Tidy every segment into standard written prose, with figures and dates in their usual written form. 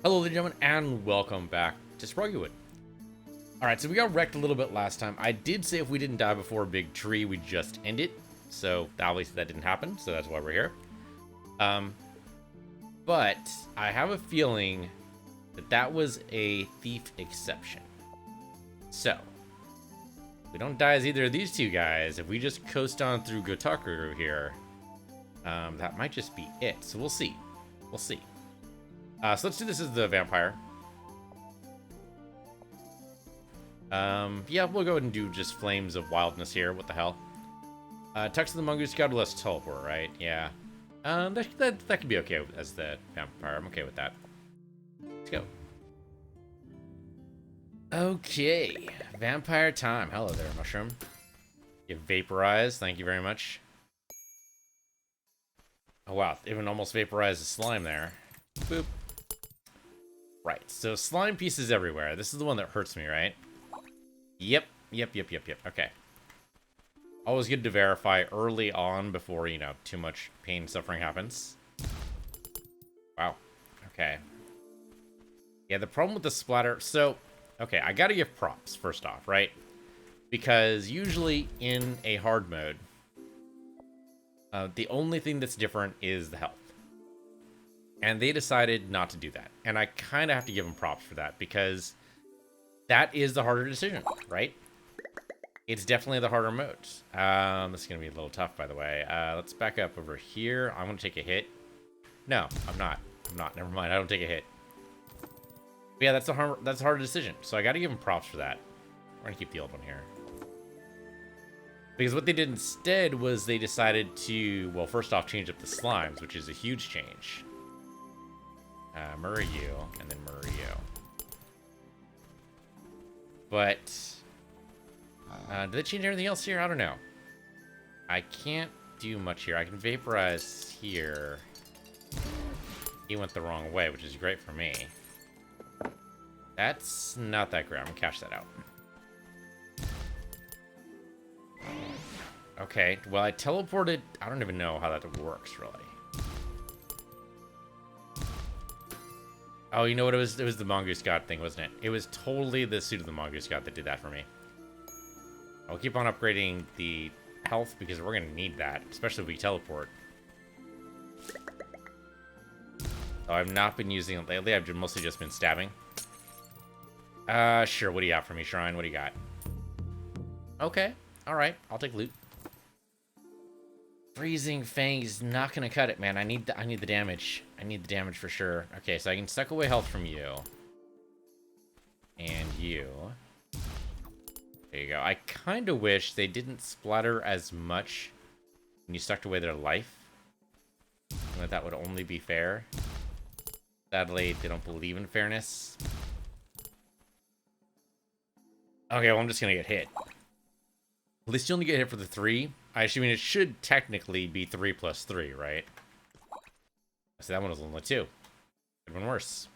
Hello, ladies and gentlemen, and welcome back to Sproggiwood. Alright, so we got wrecked a little bit last time. I did say if we didn't die before a big tree, we'd just end it. So, obviously that didn't happen, so that's why we're here. But I have a feeling that that was a thief exception. So, if we don't die as either of these two guys, if we just coast on through Gotaku here, that might just be it. So we'll see. We'll see. So let's do this as the vampire. Yeah, we'll go ahead and do just Flames of Wildness here. What the hell? Text of the Mongoose God, let's teleport, right? Yeah. That could be okay as the vampire. I'm okay with that. Let's go. Okay. Vampire time. Hello there, mushroom. You vaporize. Thank you very much. Oh, wow. Even almost vaporized the slime there. Boop. Right, so slime pieces everywhere. This is the one that hurts me, right? Yep. Okay. Always good to verify early on before, you know, too much pain and suffering happens. Wow. Okay. Yeah, the problem with the splatter... So, okay, I gotta give props, first off, right? Because usually in a hard mode, the only thing that's different is the health. And they decided not to do that. And I kind of have to give them props for that, because that is the harder decision, right? It's definitely the harder mode. This is going to be a little tough, by the way. Let's back up over here. I'm going to take a hit. No, I'm not. Never mind. I don't take a hit. But yeah, that's a harder decision. So I got to give them props for that. We're going to keep the old one here. Because what they did instead was they decided to, well, first off, change up the slimes, which is a huge change. Murray you, and then Murray you. But, did they change anything else here? I don't know. I can't do much here. I can vaporize here. He went the wrong way, which is great for me. That's not that great. I'm gonna cash that out. Okay, well, I teleported. I don't even know how that works, really. Oh, you know what? It was the Mongoose God thing, wasn't it? It was totally the suit of the Mongoose God that did that for me. I'll keep on upgrading the health because we're going to need that, especially if we teleport. Oh, I've not been using it lately. I've mostly just been stabbing. Sure. What do you got for me, Shrine? What do you got? Okay. All right. I'll take loot. Freezing Fang is not gonna cut it, man. I need the damage. I need the damage for sure. Okay, so I can suck away health from you. And you. There you go. I kind of wish they didn't splatter as much when you sucked away their life. That would only be fair. Sadly, they don't believe in fairness. Okay, well, I'm just gonna get hit. At least you only get hit for the 3. I mean, it should technically be 3 plus 3, right? So that one was only 2. Could have been worse.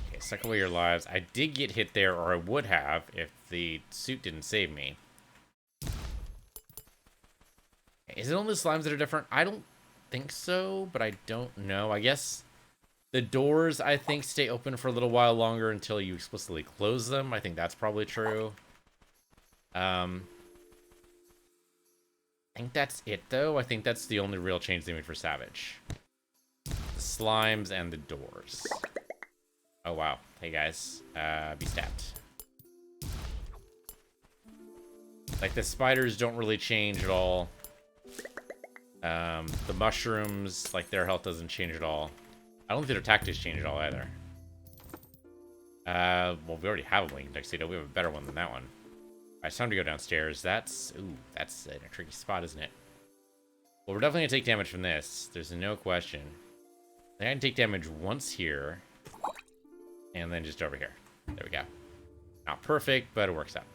Okay, suck away your lives. I did get hit there, or I would have if the suit didn't save me. Is it only the slimes that are different? I don't think so, but I don't know. I guess the doors, I think, stay open for a little while longer until you explicitly close them. I think that's probably true. I think that's it, though. I think that's the only real change they made for Savage. The slimes and the doors. Oh, wow. Hey, guys. Be stabbed. Like, the spiders don't really change at all. The mushrooms, like, their health doesn't change at all. I don't think their tactics change at all, either. Well, we already have a Blink Tuxedo. We have a better one than that one. Alright, it's time to go downstairs. That's in a tricky spot, isn't it? Well, we're definitely gonna take damage from this. There's no question. I can take damage once here. And then just over here. There we go. Not perfect, but it works out.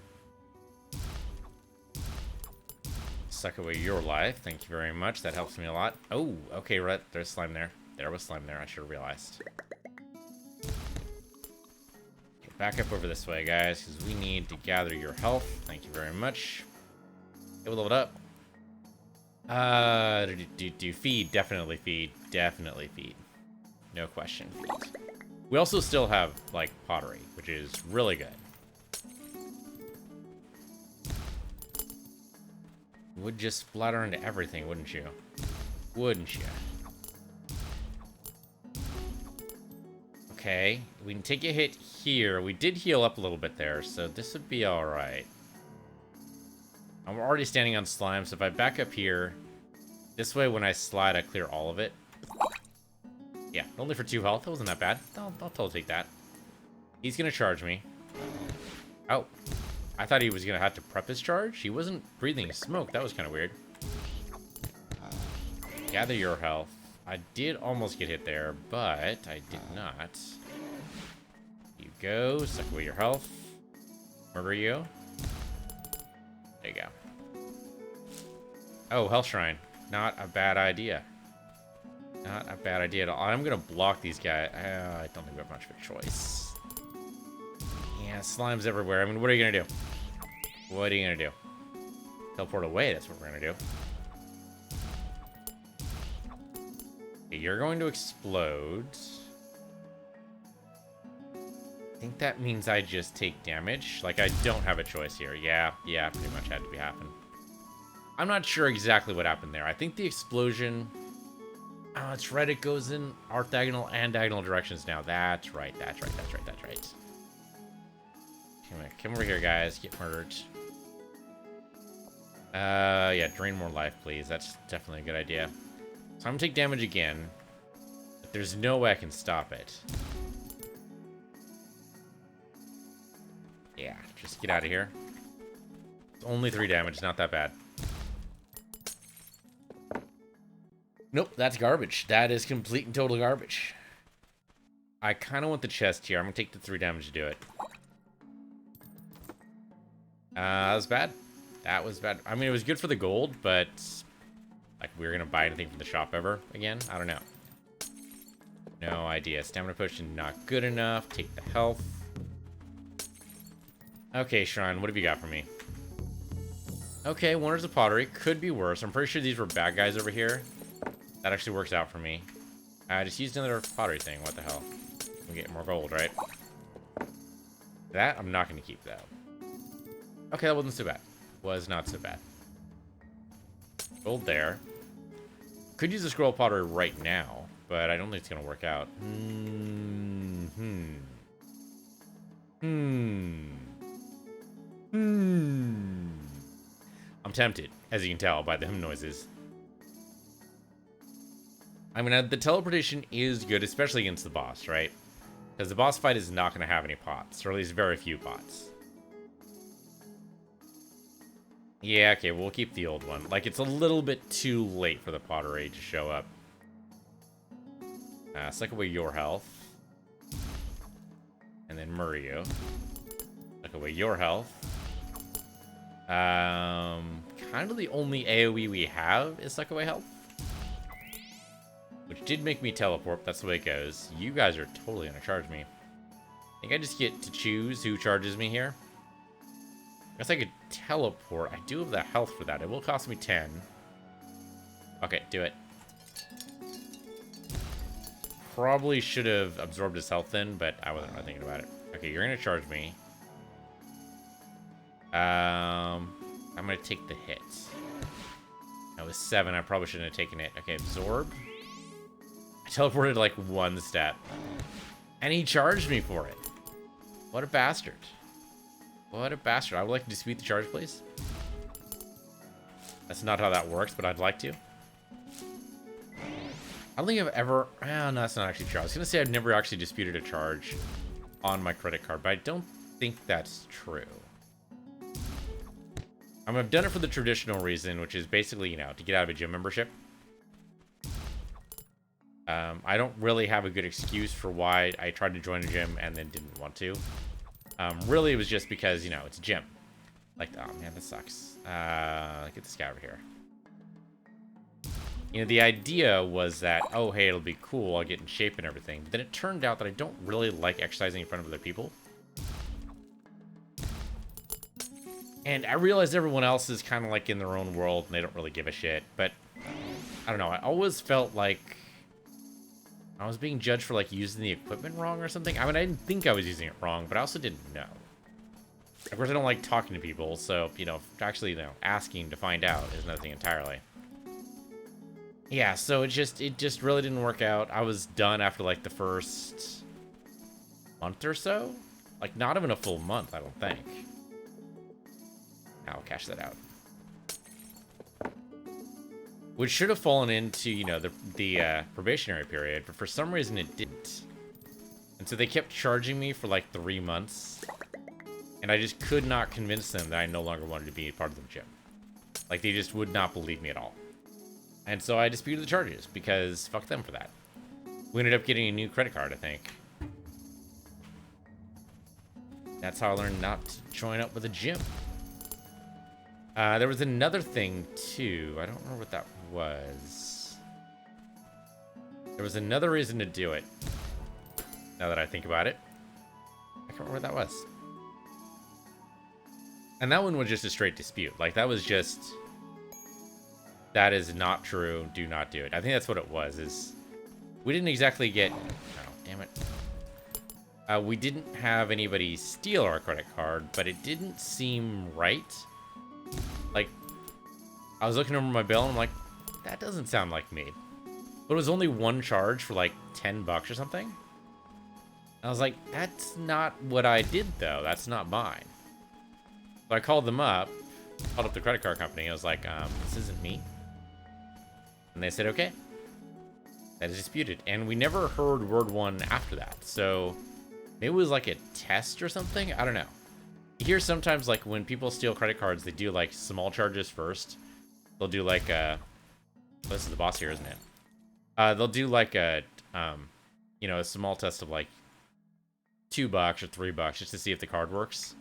Suck away your life. Thank you very much. That helps me a lot. Oh, okay, right. There's slime there. There was slime there. I should have realized. Back up over this way, guys, because we need to gather your health. Thank you very much. Okay, we'll level it up. Feed. Definitely feed. Definitely feed. No question. We also still have, like, pottery, which is really good. Would just splatter into everything, wouldn't you? Wouldn't you? Okay, we can take a hit here. We did heal up a little bit there, so this would be alright. I'm already standing on slime, so if I back up here, this way when I slide, I clear all of it. Yeah, only for 2 health. That wasn't that bad. I'll totally take that. He's gonna charge me. Oh. I thought he was gonna have to prep his charge. He wasn't breathing smoke. That was kind of weird. Gather your health. I did almost get hit there, but I did not. You go. Suck away your health. Murder you. There you go. Oh, Health Shrine. Not a bad idea. Not a bad idea at all. I'm gonna block these guys. I don't think we have much of a choice. Yeah, slime's everywhere. I mean, what are you gonna do? What are you gonna do? Teleport away, that's what we're gonna do. Okay, you're going to explode. I think that means I just take damage. Like, I don't have a choice here. Yeah, pretty much had to be happening. I'm not sure exactly what happened there. I think the explosion... Oh, it's right. It goes in orthogonal and diagonal directions now. That's right. That's right. Come over here, guys. Get murdered. Yeah, drain more life, please. That's definitely a good idea. So I'm gonna take damage again. But there's no way I can stop it. Yeah, just get out of here. It's only 3 damage. Not that bad. Nope, that's garbage. That is complete and total garbage. I kind of want the chest here. I'm going to take the 3 damage to do it. That was bad. That was bad. I mean, it was good for the gold, but... Like, we were going to buy anything from the shop ever again? I don't know. No idea. Stamina potion, not good enough. Take the health. Okay, Shrine, what have you got for me? Okay, Wonders of Pottery. Could be worse. I'm pretty sure these were bad guys over here. That actually works out for me. I just used another pottery thing. What the hell? We get more gold, right? That I'm not going to keep, though. Okay, that wasn't so bad. Was not so bad. Gold there. Could use the scroll pottery right now, but I don't think it's going to work out. I'm tempted, as you can tell by the noises. I mean, the teleportation is good, especially against the boss, right? Because the boss fight is not going to have any pots, or at least very few pots. Yeah, okay, we'll keep the old one. Like, it's a little bit too late for the pottery to show up. Suck away your health. And then murder you. Suck away your health. Kind of the only AoE we have is suck away health. Which did make me teleport, that's the way it goes. You guys are totally gonna charge me. I think I just get to choose who charges me here. I guess I could teleport. I do have the health for that. It will cost me 10. Okay, do it. Probably should have absorbed his health then, but I wasn't really thinking about it. Okay, you're gonna charge me. I'm gonna take the hit. That was 7. I probably shouldn't have taken it. Okay, absorb. I teleported like 1 step. And he charged me for it. What a bastard. What a bastard. I would like to dispute the charge, please. That's not how that works, but I'd like to. I don't think I've ever... no, that's not actually true. I was going to say I've never actually disputed a charge on my credit card, but I don't think that's true. I mean, I've done it for the traditional reason, which is basically, you know, to get out of a gym membership. I don't really have a good excuse for why I tried to join a gym and then didn't want to. Really, it was just because, you know, it's a gym. Like, oh man, that sucks. Get this guy over here. You know, the idea was that, oh, hey, it'll be cool, I'll get in shape and everything. But then it turned out that I don't really like exercising in front of other people. And I realized everyone else is kind of like in their own world and they don't really give a shit. But, I don't know, I always felt like... I was being judged for, like, using the equipment wrong or something. I mean, I didn't think I was using it wrong, but I also didn't know. Of course, I don't like talking to people, so, you know, actually, you know, asking to find out is another thing entirely. Yeah, so it just really didn't work out. I was done after, like, the first month or so. Like, not even a full month, I don't think. I'll cash that out. Which should have fallen into, you know, the probationary period, but for some reason it didn't. And so they kept charging me for like 3 months, and I just could not convince them that I no longer wanted to be a part of the gym. Like, they just would not believe me at all. And so I disputed the charges, because fuck them for that. We ended up getting a new credit card, I think. That's how I learned not to join up with a gym. There was another thing, too. I don't remember what that was. There was another reason to do it, now that I think about it. I can't remember what that was. And that one was just a straight dispute. Like, that was just... That is not true. Do not do it. I think that's what it was, is... We didn't exactly get... Oh, damn it. We didn't have anybody steal our credit card, but it didn't seem right. Like, I was looking over my bill and I'm like, that doesn't sound like me. But it was only one charge for like $10 or something. And I was like, that's not what I did though. That's not mine. So I called them up, called up the credit card company. I was like, this isn't me. And they said, okay. That is disputed. And we never heard word one after that. So maybe it was like a test or something. I don't know. You hear sometimes, like, when people steal credit cards, they do, like, small charges first. They'll do, like, this is the boss here, isn't it? They'll do, like, you know, a small test of, like, $2 or $3 just to see if the card works.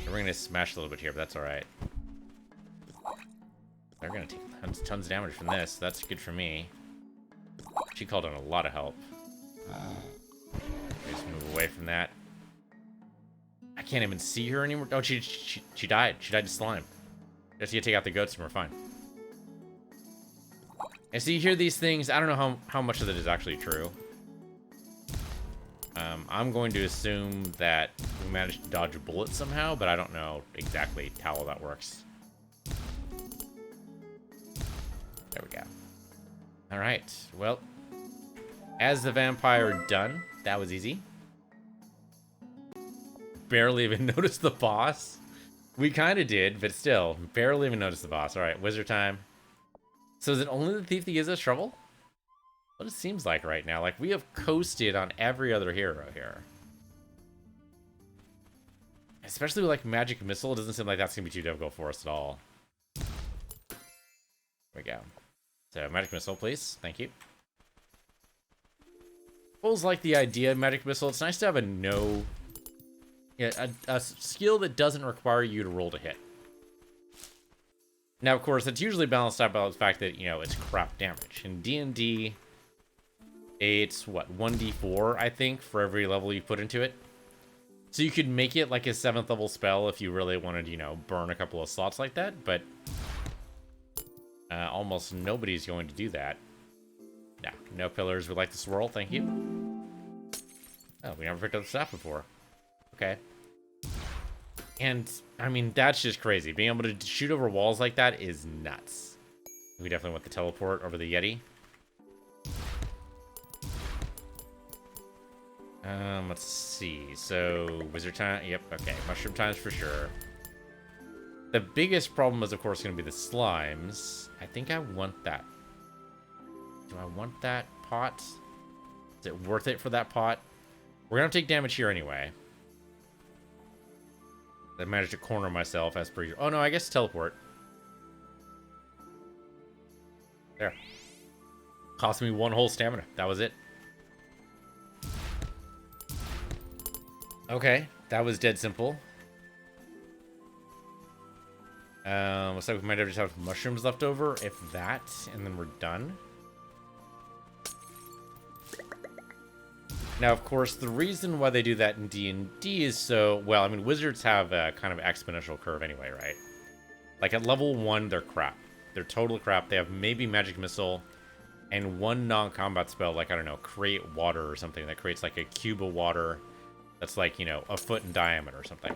We're gonna smash a little bit here, but that's alright. They're gonna take tons of damage from this. So that's good for me. She called in a lot of help. Just move away from that. I can't even see her anymore. Oh, she died. She died to slime. Just to take out the goats and we're fine. And so you hear these things. I don't know how much of it is actually true. I'm going to assume that we managed to dodge a bullet somehow, but I don't know exactly how all that works. There we go. All right. Well, as the vampire done, that was easy. Barely even noticed the boss. We kind of did, but still, barely even noticed the boss. All right, wizard time. So is it only the thief that gives us trouble? What it seems like right now. Like, we have coasted on every other hero here. Especially with, like, magic missile. It doesn't seem like that's going to be too difficult for us at all. There we go. So, magic missile, please. Thank you. Feels like the idea of magic missile. It's nice to have a no... Yeah, a skill that doesn't require you to roll to hit. Now, of course, it's usually balanced out by the fact that, you know, it's crap damage. In D&D, it's, what, 1d4, I think, for every level you put into it. So you could make it like a 7th level spell if you really wanted, you know, burn a couple of slots like that, but almost nobody's going to do that. No pillars would like to swirl, thank you. Oh, we never picked up the staff before. Okay. And, I mean, that's just crazy. Being able to shoot over walls like that is nuts. We definitely want the teleport over the Yeti. Let's see. So, wizard time. Yep, okay. Mushroom times for sure. The biggest problem is, of course, going to be the slimes. I think I want that. Do I want that pot? Is it worth it for that pot? We're going to take damage here anyway. I managed to corner myself as per... Oh, no, I guess teleport. There. Cost me 1 whole stamina. That was it. Okay, that was dead simple. Looks like we might have just have mushrooms left over, if that, and then we're done. Now, of course, the reason why they do that in D&D is so... Well, I mean, wizards have a kind of exponential curve anyway, right? Like, at level 1, they're crap. They're total crap. They have maybe magic missile, and one non-combat spell, like, I don't know, create water or something that creates like a cube of water that's like, you know, a foot in diameter or something.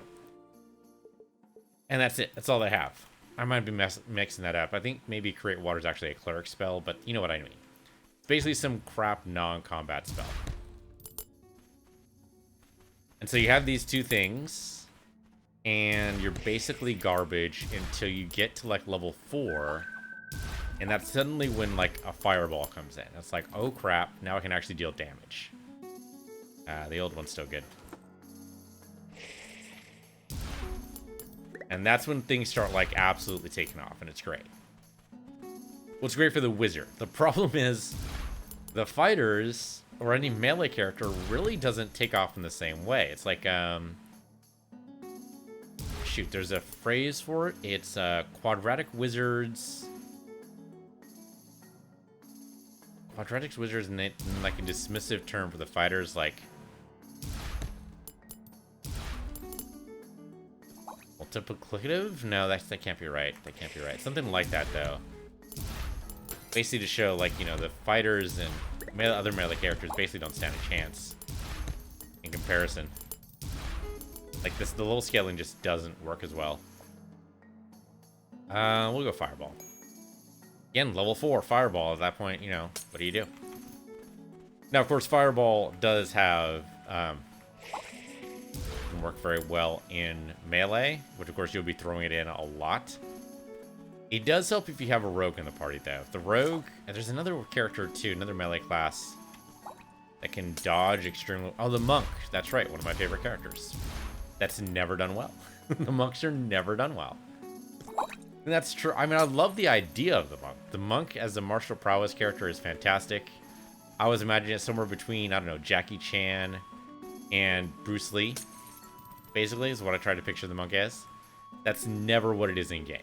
And that's it. That's all they have. I might be mixing that up. I think maybe create water is actually a cleric spell, but you know what I mean. It's basically some crap non-combat spell. And so you have these two things, and you're basically garbage until you get to like level 4, and that's suddenly when like a fireball comes in. It's like, oh crap, now I can actually deal damage. The old one's still good. And that's when things start like absolutely taking off, and it's great. What's great for the wizard. The problem is the fighters or any melee character really doesn't take off in the same way. It's like, shoot, there's a phrase for it. It's quadratic wizards. Quadratic wizards, and like a dismissive term for the fighters, like multiplicative? No, that can't be right. That can't be right. Something like that, though. Basically to show, like, you know, the fighters and other melee characters basically don't stand a chance in comparison. Like, the little scaling just doesn't work as well. We'll go Fireball. Again, level 4, Fireball. At that point, you know, what do you do? Now, of course, Fireball does have... can work very well in melee, which, of course, you'll be throwing it in a lot. It does help if you have a rogue in the party, though. The rogue... And there's another character, too, another melee class that can dodge extremely... Oh, the monk. That's right, one of my favorite characters. That's never done well. The monks are never done well. And that's true. I mean, I love the idea of the monk. The monk as a martial prowess character is fantastic. I was imagining it somewhere between, I don't know, Jackie Chan and Bruce Lee. Basically, is what I try to picture the monk as. That's never what it is in-game.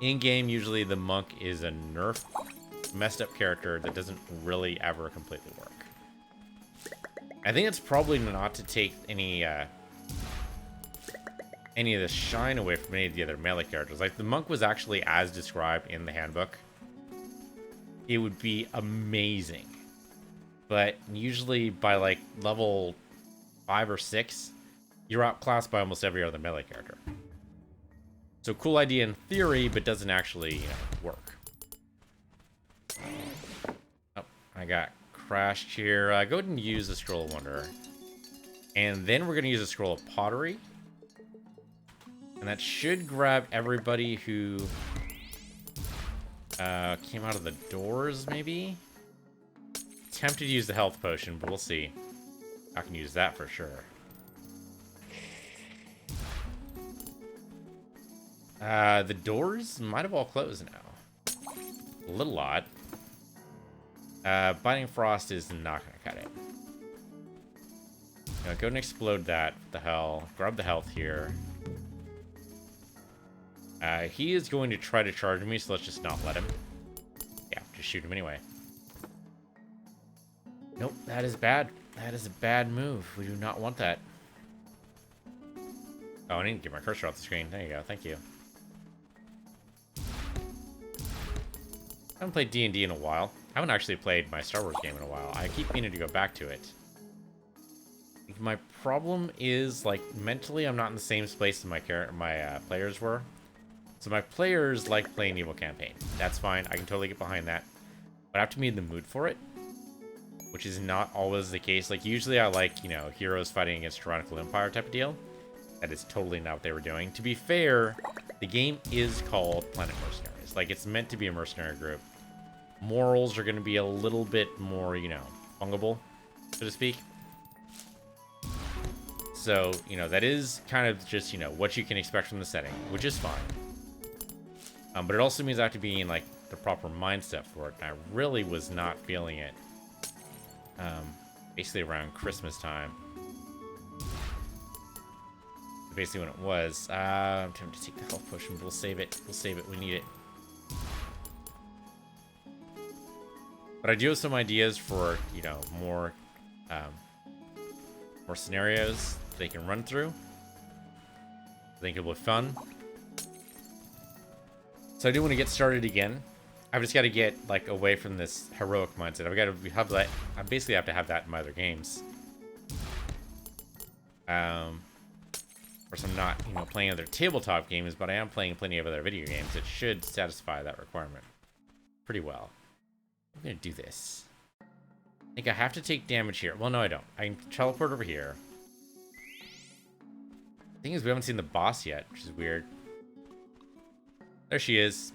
In-game, usually the monk is a nerf, messed up character that doesn't really ever completely work. I think it's probably not to take any of the shine away from any of the other melee characters. Like, the monk was actually as described in the handbook. It would be amazing. But usually by, like, level 5 or 6, you're outclassed by almost every other melee character. So cool idea in theory, but doesn't actually, you know, work. Oh, I got crashed here. Go ahead and use the Scroll of Wonder. And then we're going to use a Scroll of Pottery. And that should grab everybody who came out of the doors, maybe? Tempted to use the health potion, but we'll see. I can use that for sure. The doors might have all closed now. A little odd. Biting Frost is not going to cut it. Now, go and explode that. What the hell? Grab the health here. He is going to try to charge me, so let's just not let him. Yeah, just shoot him anyway. Nope, that is bad. That is a bad move. We do not want that. Oh, I need to get my cursor off the screen. There you go. Thank you. I haven't played D&D in a while. I haven't actually played my Star Wars game in a while. I keep meaning to go back to it. My problem is, like, mentally I'm not in the same space as my players were. So my players like playing Evil Campaign. That's fine. I can totally get behind that. But I have to be in the mood for it, which is not always the case. Like, usually I like, you know, heroes fighting against tyrannical empire type of deal. That is totally not what they were doing. To be fair, the game is called Planet Mercenaries. Like, it's meant to be a mercenary group. Morals are going to be a little bit more, you know, fungible, so to speak. So, you know, that is kind of just, you know, what you can expect from the setting, which is fine. But it also means I have to be in, like, the proper mindset for it. And I really was not feeling it. Basically around Christmas time. Basically when it was. I'm tempted to take the health potion, but we'll save it. We'll save it. We need it. But I do have some ideas for, you know, more scenarios they can run through. I think it'll be fun. So I do want to get started again. I've just got to get, like, away from this heroic mindset. I've got to have that. I basically have to have that in my other games. Of course, I'm not, you know, playing other tabletop games, but I am playing plenty of other video games. It should satisfy that requirement pretty well. I'm going to do this. I think I have to take damage here. Well, no, I don't. I can teleport over here. The thing is, we haven't seen the boss yet, which is weird. There she is.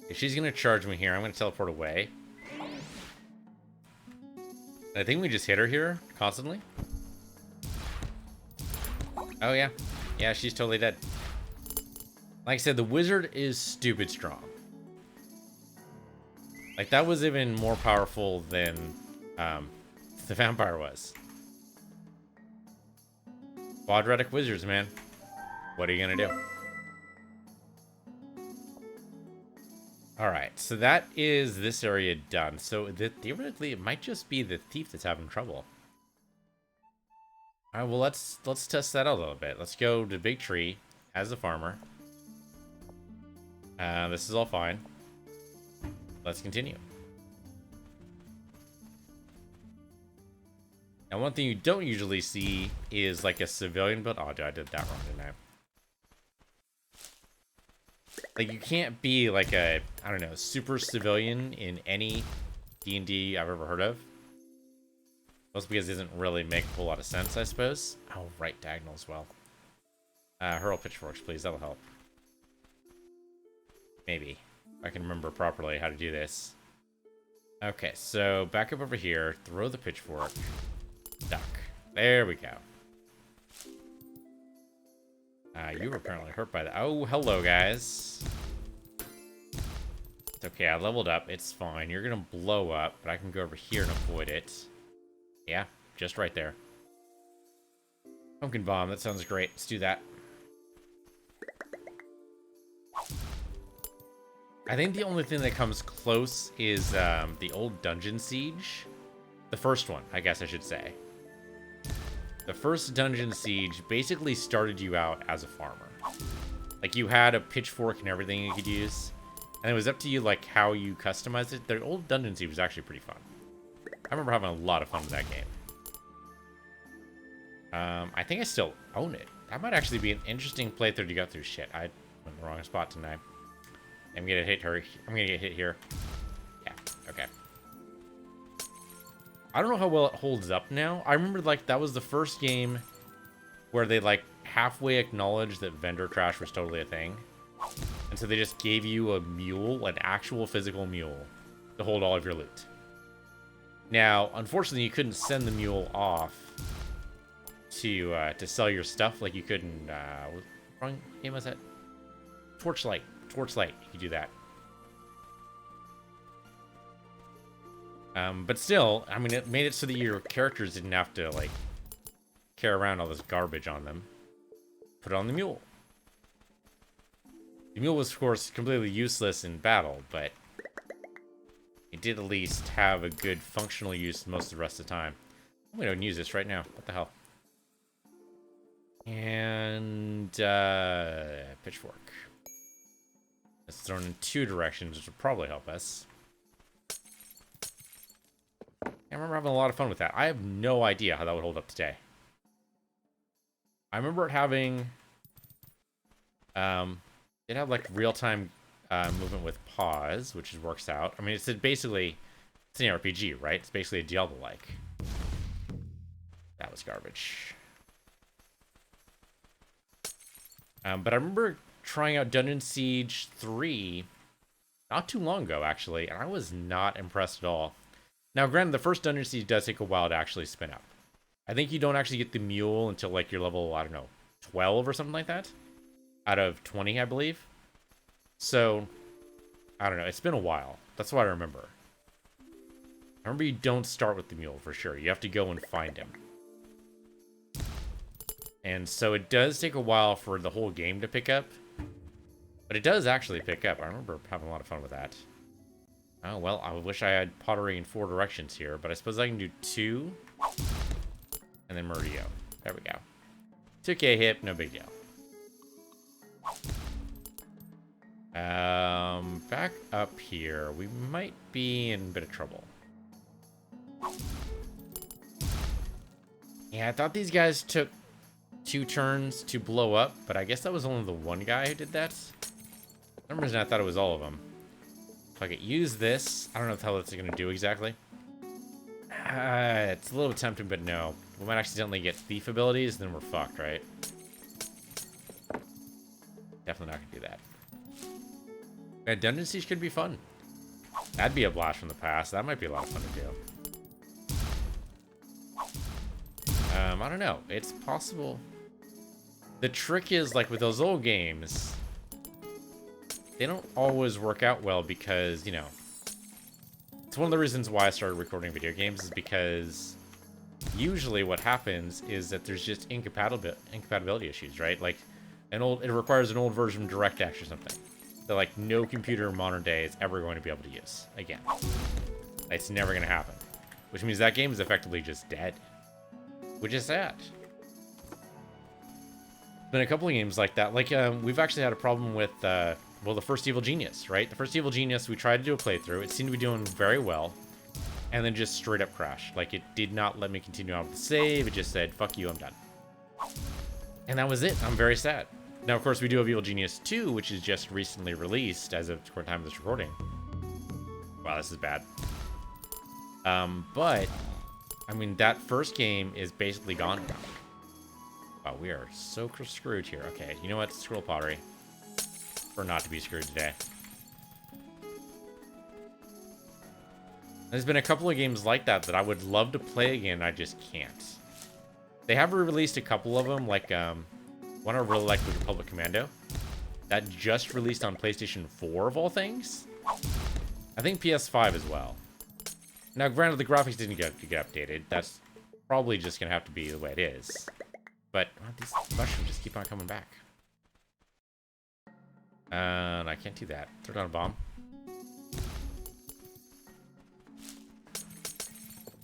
If she's going to charge me here, I'm going to teleport away. And I think we just hit her here constantly. Oh, yeah. Yeah, she's totally dead. Like I said, the wizard is stupid strong. Like, that was even more powerful than the vampire was. Quadratic wizards, man. What are you gonna do? Alright, so that is this area done. So, theoretically, it might just be the thief that's having trouble. Alright, well, let's test that out a little bit. Let's go to Big Tree as the farmer. This is all fine. Let's continue. Now, one thing you don't usually see is like a civilian build. Oh, I did that wrong, didn't I? Like, you can't be like a, I don't know, super civilian in any D&D I've ever heard of. Mostly because it doesn't really make a whole lot of sense, I suppose. Oh, right, diagonal as well. Hurl pitchforks, please. That'll help. Maybe. If I can remember properly how to do this. Okay, so back up over here. Throw the pitchfork. Duck. There we go. You were apparently hurt by that. Oh, hello, guys. It's okay, I leveled up. It's fine. You're gonna blow up, but I can go over here and avoid it. Yeah, just right there. Pumpkin bomb. That sounds great. Let's do that. I think the only thing that comes close is the old Dungeon Siege. The first one, I guess I should say. The first Dungeon Siege basically started you out as a farmer. Like, you had a pitchfork and everything you could use. And it was up to you, like, how you customized it. The old Dungeon Siege was actually pretty fun. I remember having a lot of fun with that game. I think I still own it. That might actually be an interesting playthrough to go through. Shit, I went in the wrong spot tonight. I'm gonna hit her. I'm gonna get hit here. Yeah, okay. I don't know how well it holds up now. I remember, like, that was the first game where they, like, halfway acknowledged that vendor trash was totally a thing. And so they just gave you a mule, an actual physical mule, to hold all of your loot. Now, unfortunately, you couldn't send the mule off to sell your stuff like you could in, what wrong game was that? Torchlight. Torchlight, you could do that. But still, I mean, it made it so that your characters didn't have to, like, carry around all this garbage on them. Put it on the mule. The mule was, of course, completely useless in battle, but it did at least have a good functional use most of the rest of the time. We don't use this right now. What the hell? And, pitchfork. It's thrown in two directions, which will probably help us. I remember having a lot of fun with that. I have no idea how that would hold up today. I remember it having... it had, like, real-time movement with pause, which works out. I mean, it's basically... It's an RPG, right? It's basically a Diablo-like. That was garbage. But I remember trying out Dungeon Siege 3 not too long ago, actually, and I was not impressed at all. Now, granted, the first Dungeon Siege does take a while to actually spin up. I think you don't actually get the mule until, like, you're level, I don't know, 12 or something like that? Out of 20, I believe. So, I don't know. It's been a while. That's what I remember. I remember you don't start with the mule, for sure. You have to go and find him. And so it does take a while for the whole game to pick up. But it does actually pick up. I remember having a lot of fun with that. Oh, well, I wish I had pottery in 4 directions here, but I suppose I can do 2. And then Murillo. There we go. 2k hit, no big deal. Back up here. We might be in a bit of trouble. Yeah, I thought these guys took 2 turns to blow up, but I guess that was only the one guy who did that. For some reason, I thought it was all of them. If I could use this, I don't know what the hell that's going to do exactly. It's a little tempting, but no. We might accidentally get thief abilities, then we're fucked, right? Definitely not going to do that. Yeah, Dungeon Siege could be fun. That'd be a blast from the past. That might be a lot of fun to do. I don't know. It's possible. The trick is, like, with those old games, they don't always work out well because, you know, it's one of the reasons why I started recording video games is because usually what happens is that there's just incompatibility issues, right? Like, it requires an old version of DirectX or something that, like, no computer in modern day is ever going to be able to use again. It's never going to happen, which means that game is effectively just dead, which is sad. Been a couple of games like that. Like, we've actually had a problem with, well, the first Evil Genius, right? The first Evil Genius, we tried to do a playthrough. It seemed to be doing very well, and then just straight up crashed. Like, it did not let me continue on with the save. It just said, fuck you, I'm done. And that was it. I'm very sad. Now, of course, we do have Evil Genius 2, which is just recently released as of the time of this recording. Wow, this is bad. But, I mean, that first game is basically gone now. Wow, we are so screwed here. Okay, you know what? Scroll pottery. For not to be screwed today. There's been a couple of games like that that I would love to play again. I just can't. They have released a couple of them, like one I really like was Republic Commando. That just released on PlayStation 4 of all things. I think PS5 as well. Now, granted, the graphics didn't get updated. That's probably just gonna have to be the way it is. But these mushrooms just keep on coming back. And I can't do that. Throw down a bomb.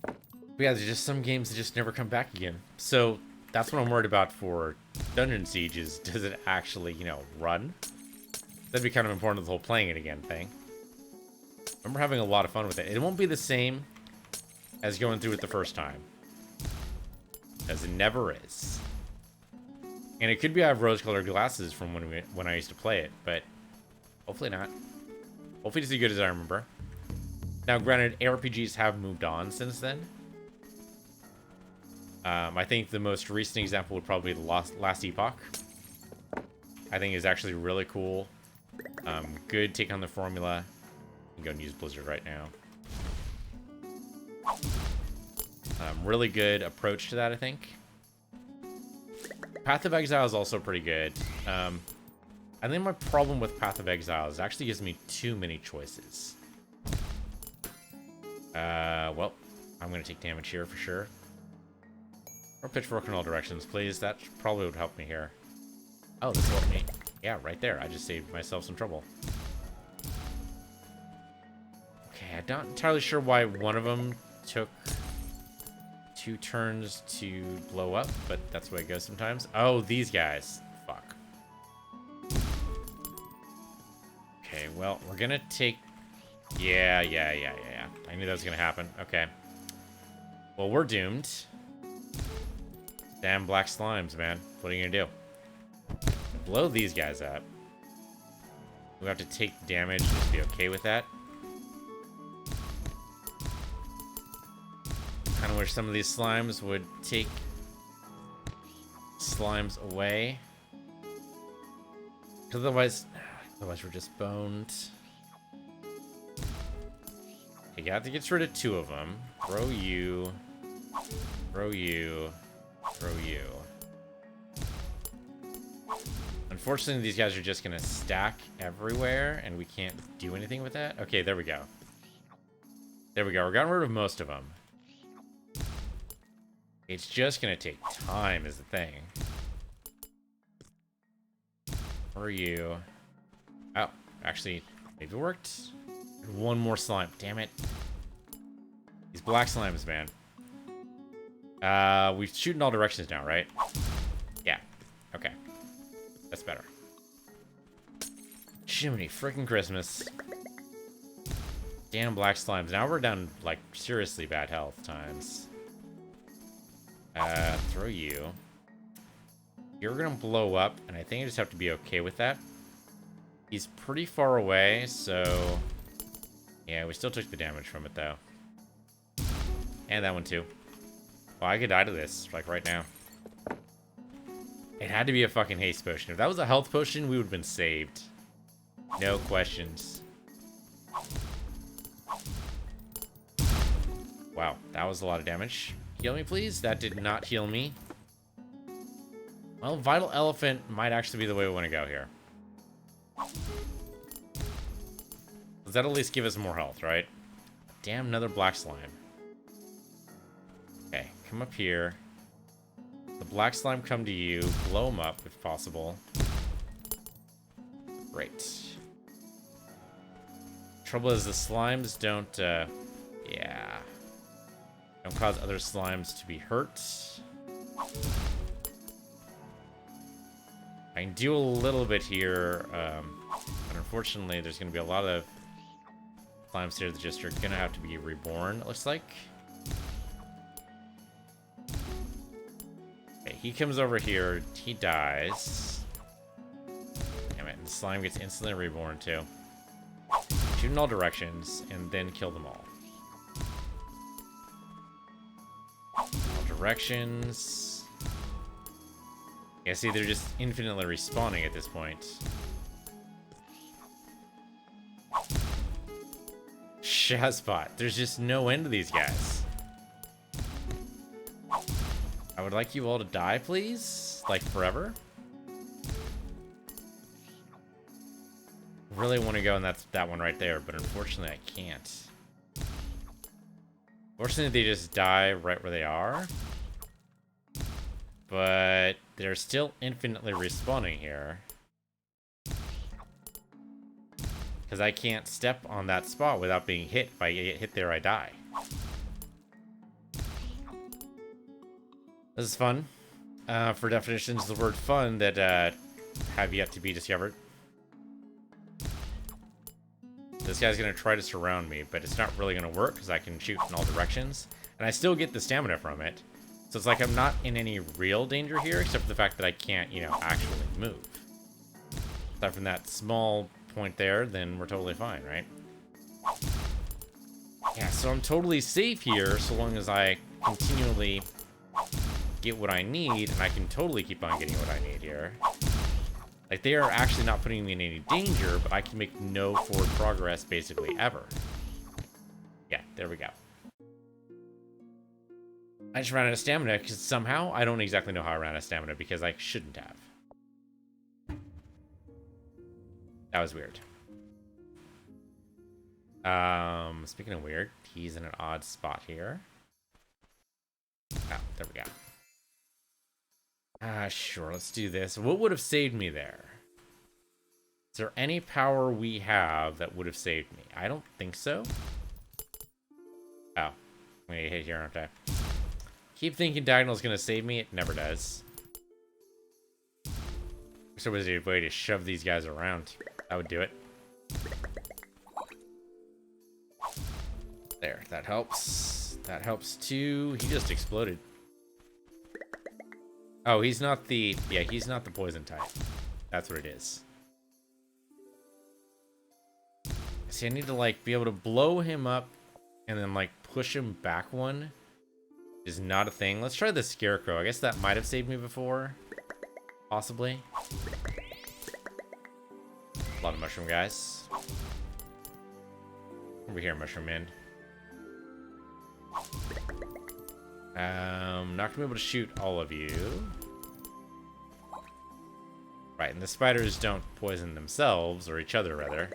But yeah, there's just some games that just never come back again. So that's what I'm worried about for Dungeon Siege is, does it actually, you know, run? That'd be kind of important to the whole playing it again thing. I remember having a lot of fun with it. It won't be the same as going through it the first time. Because it never is. And it could be I have rose-colored glasses from when I used to play it, but hopefully not. Hopefully it's as good as I remember. Now, granted, ARPGs have moved on since then. I think the most recent example would probably be the Last Epoch. I think is actually really cool. Good take on the formula. I'm going to use Blizzard right now. Really good approach to that, I think. Path of Exile is also pretty good. I think my problem with Path of Exile is it actually gives me too many choices. Well, I'm going to take damage here for sure. Or pitchfork in all directions, please. That probably would help me here. Oh, this helped me. Yeah, right there. I just saved myself some trouble. Okay, I'm not entirely sure why one of them took 2 turns to blow up, but that's the way it goes sometimes. Oh, these guys. Fuck. Okay, well, we're gonna take... Yeah. I knew that was gonna happen. Okay. Well, we're doomed. Damn black slimes, man. What are you gonna do? Blow these guys up. We have to take damage, just be okay with that. Kind of wish some of these slimes would take slimes away. Because otherwise we're just boned. Okay, got to get rid of 2 of them. Throw you. Throw you. Throw you. Unfortunately, these guys are just going to stack everywhere, and we can't do anything with that. Okay, there we go. There we go. We're getting rid of most of them. It's just going to take time is the thing. Where are you? Oh, actually, maybe it worked. One more slime. Damn it. These black slimes, man. We shoot in all directions now, right? Yeah. Okay. That's better. Jiminy freaking Christmas. Damn black slimes. Now we're down, like, seriously bad health times. Throw you. You're gonna blow up, and I think I just have to be okay with that. He's pretty far away, so... Yeah, we still took the damage from it, though. And that one, too. Well, I could die to this, like, right now. It had to be a fucking haste potion. If that was a health potion, we would have been saved. No questions. Wow, that was a lot of damage. Heal me, please. That did not heal me. Well, Vital Elephant might actually be the way we want to go here. Does that at least give us more health, right? Damn, another black slime. Okay, come up here. The black slime come to you. Blow them up if possible. Great. Trouble is the slimes don't, yeah. Don't cause other slimes to be hurt. I can do a little bit here, but unfortunately there's going to be a lot of slimes here that just are going to have to be reborn, it looks like. Okay, he comes over here, he dies. Damn it, and the slime gets instantly reborn too. Shoot in all directions, and then kill them all. All directions. Yeah, see, they're just infinitely respawning at this point. Shazbot. There's just no end to these guys. I would like you all to die, please. Like, forever. Really want to go, and that's that one right there, but unfortunately I can't. Fortunately, they just die right where they are. But they're still infinitely respawning here. Because I can't step on that spot without being hit. If I get hit there, I die. This is fun. For definitions of the word fun that have yet to be discovered. This guy's going to try to surround me, but it's not really going to work because I can shoot in all directions. And I still get the stamina from it. So it's like I'm not in any real danger here, except for the fact that I can't, you know, actually move. Aside from that small point there, then we're totally fine, right? Yeah, so I'm totally safe here, so long as I continually get what I need, and I can totally keep on getting what I need here. Like, they are actually not putting me in any danger, but I can make no forward progress, basically, ever. Yeah, there we go. I just ran out of stamina because somehow I don't exactly know how I ran out of stamina because I shouldn't have. That was weird. Speaking of weird, he's in an odd spot here. Oh, there we go. Sure, let's do this. What would have saved me there? Is there any power we have that would have saved me? I don't think so. Oh, I'm gonna get hit here, aren't I? Keep thinking diagonal's gonna save me. It never does. So was there a way to shove these guys around? That would do it. There, that helps. That helps too. He just exploded. Oh, he's not the... Yeah, he's not the poison type. That's what it is. See, I need to, like, be able to blow him up and then, like, push him back one. Is not a thing. Let's try the Scarecrow. I guess that might have saved me before. Possibly. A lot of mushroom guys. Over here, Mushroom Man. Not gonna be able to shoot all of you. Right, and the spiders don't poison themselves, or each other, rather.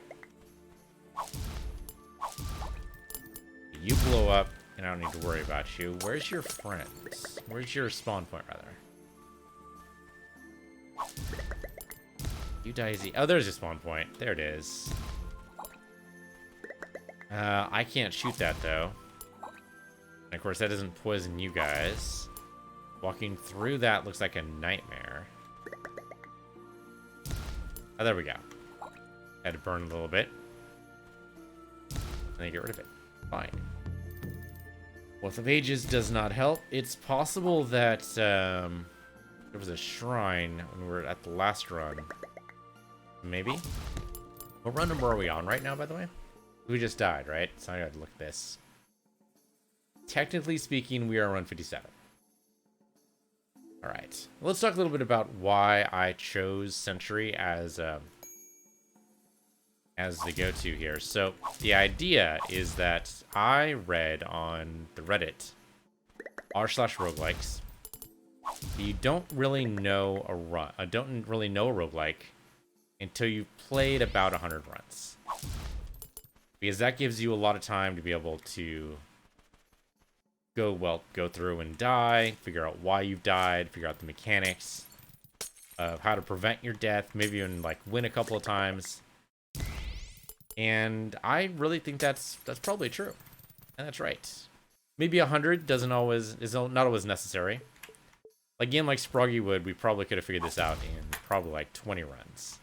You blow up, and I don't need to worry about you. Where's your friends? Where's your spawn point, rather? You die easy. Oh, there's your spawn point. There it is. I can't shoot that, though. And of course, that doesn't poison you guys. Walking through that looks like a nightmare. Oh, there we go. Had to burn a little bit. And then get rid of it. Fine. Wealth of Ages does not help. It's possible that there was a shrine when we were at the last run. Maybe? What run number are we on right now, by the way? We just died, right? So I gotta look at this. Technically speaking, we are on run 57. Alright. Let's talk a little bit about why I chose Century as the go-to here. So, the idea is that I read on the Reddit, r/roguelikes, you don't really know a run, don't really know a roguelike until you've played about 100 runs. Because that gives you a lot of time to be able to go through and die, figure out why you've died, figure out the mechanics of how to prevent your death, maybe even like win a couple of times. And I really think that's probably true. And that's right. Maybe 100 is not always necessary. Like a game like Sproggiwood, we probably could have figured this out in probably like 20 runs.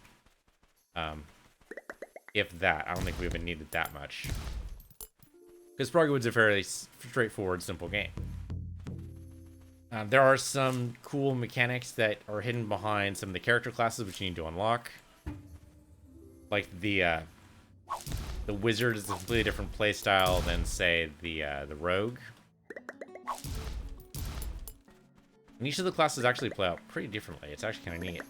If that. I don't think we even needed that much. Because Sproggiwood's a fairly straightforward, simple game. There are some cool mechanics that are hidden behind some of the character classes which you need to unlock. Like the wizard is a completely different playstyle than, say, the rogue. And each of the classes actually play out pretty differently. It's actually kind of neat.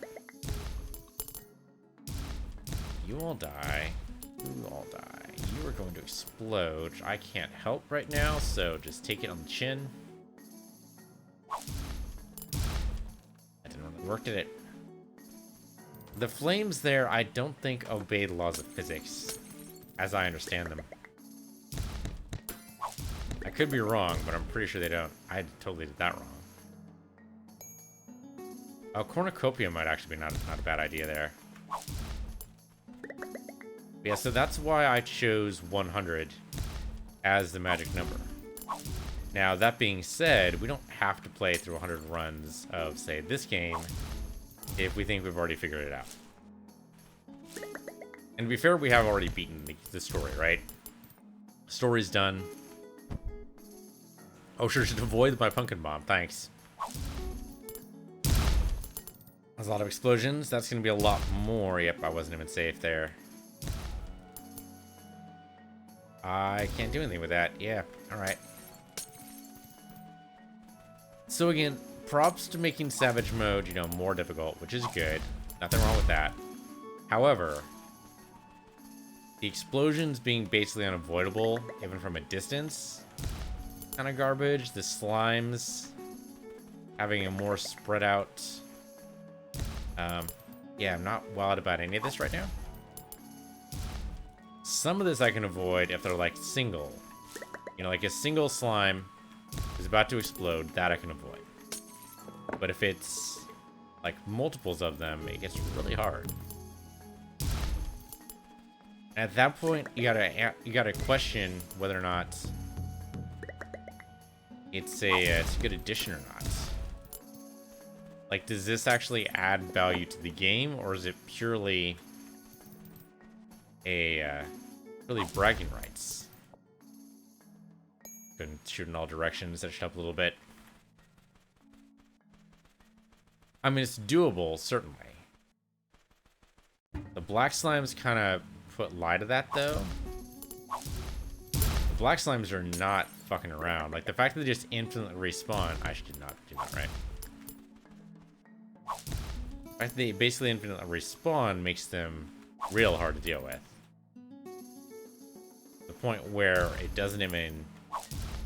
You all die. You all die. You are going to explode. I can't help right now, so just take it on the chin. I didn't really work, did it? The flames there, I don't think obey the laws of physics, as I understand them. I could be wrong, but I'm pretty sure they don't. I totally did that wrong. Cornucopia might actually be not a bad idea there. Yeah, so that's why I chose 100 as the magic number. Now, that being said, we don't have to play through 100 runs of, say, this game if we think we've already figured it out. And to be fair, we have already beaten the story, right? Story's done. Oh, sure, should avoid my pumpkin bomb. Thanks. There's a lot of explosions. That's going to be a lot more. Yep, I wasn't even safe there. I can't do anything with that. Yeah, alright. So again, props to making Savage Mode, you know, more difficult, which is good. Nothing wrong with that. However, the explosions being basically unavoidable, even from a distance, kind of garbage. The slimes having a more spread out... yeah, I'm not wild about any of this right now. Some of this I can avoid if they're like single. You know, like a single slime is about to explode, that I can avoid. But if it's like multiples of them, it gets really hard. At that point, you gotta question whether or not it's a good addition or not. Like, does this actually add value to the game, or is it purely a really bragging rights? Couldn't shoot in all directions. That should help a little bit. I mean, it's doable, certainly. The black slimes kind of put lie to that, though. The black slimes are not fucking around. Like, the fact that they just infinitely respawn... I did not do that right. The fact that they basically infinitely respawn makes them real hard to deal with. The point where it doesn't even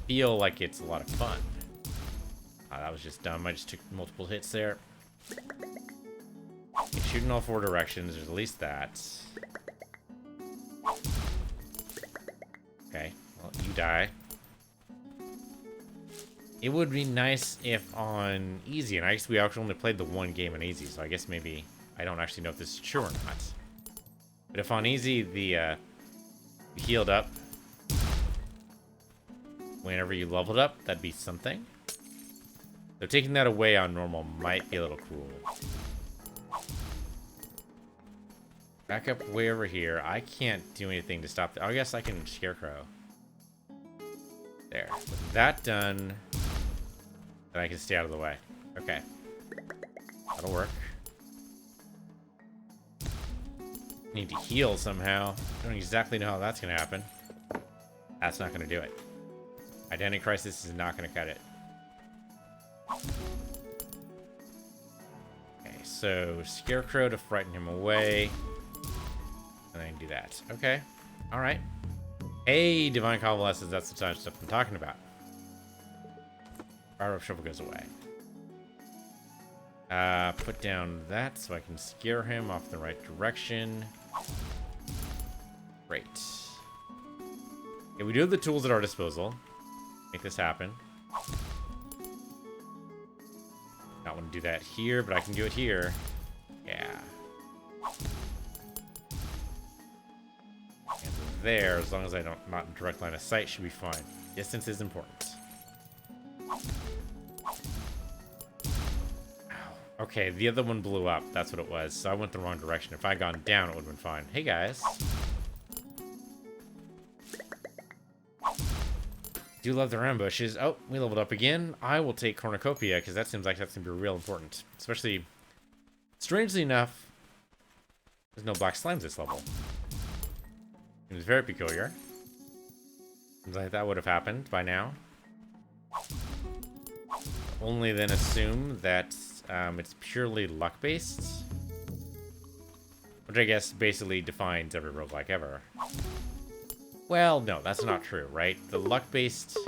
feel like it's a lot of fun. That was just dumb. I just took multiple hits there. Okay, shooting all four directions. There's at least that. Okay, well, you die. It would be nice if on easy, and I guess we actually only played the one game on easy, so I guess maybe I don't actually know if this is true or not. But if on easy the healed up whenever you leveled up, that'd be something. So taking that away on normal might be a little cool. Back up way over here. I can't do anything to stop that. I guess I can Scarecrow. There. With that done, then I can stay out of the way. Okay. That'll work. Need to heal somehow. I don't exactly know how that's going to happen. That's not going to do it. Identity Crisis is not going to cut it. Okay, so Scarecrow to frighten him away. And I can do that. Okay. Alright. Hey, Divine Convalescence, that's the type of stuff I'm talking about. Fire Up Shovel goes away. Put down that so I can scare him off the right direction. Great. Okay, we do have the tools at our disposal. Make this happen. Not want to do that here, but I can do it here. Yeah. And there, as long as I don't not in direct line of sight, should be fine. Distance is important. Okay, the other one blew up. That's what it was. So I went the wrong direction. If I had gone down, it would have been fine. Hey, guys. Do love their ambushes. Oh, we leveled up again. I will take Cornucopia, because that seems like that's going to be real important. Especially, strangely enough, there's no black slimes this level. It was very peculiar. Seems like that would have happened by now. Only then assume that it's purely luck-based. Which I guess basically defines every roguelike ever. Well, no, that's not true, right? The luck-based...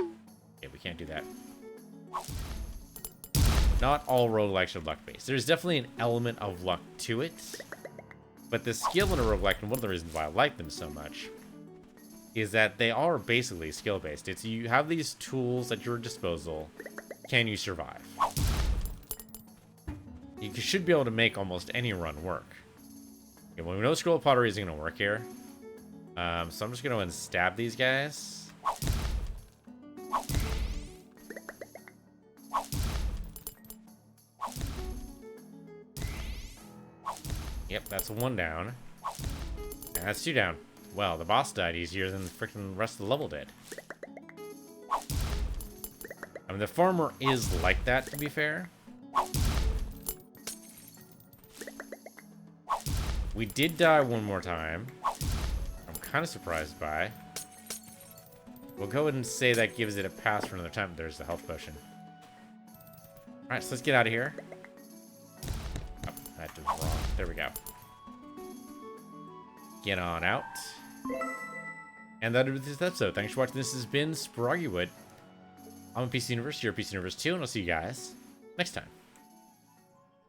Yeah, we can't do that. Not all roguelikes are luck-based. There's definitely an element of luck to it. But the skill in a roguelike, and one of the reasons why I like them so much, is that they are basically skill-based. It's you have these tools at your disposal. Can you survive? You should be able to make almost any run work. Okay, well, we know Scroll of Pottery isn't going to work here. So I'm just going to go and stab these guys. Yep, that's one down. And that's two down. Well, the boss died easier than the freaking rest of the level did. I mean, the farmer is like that, to be fair. We did die one more time. I'm kind of surprised by. We'll go ahead and say that gives it a pass for another time. There's the health potion. Alright, so let's get out of here. Oh, that was wrong. There we go. Get on out. And that is this episode. Thanks for watching. This has been Sproggiwood. I'm a PC Universe, you're a PC Universe 2, and I'll see you guys next time.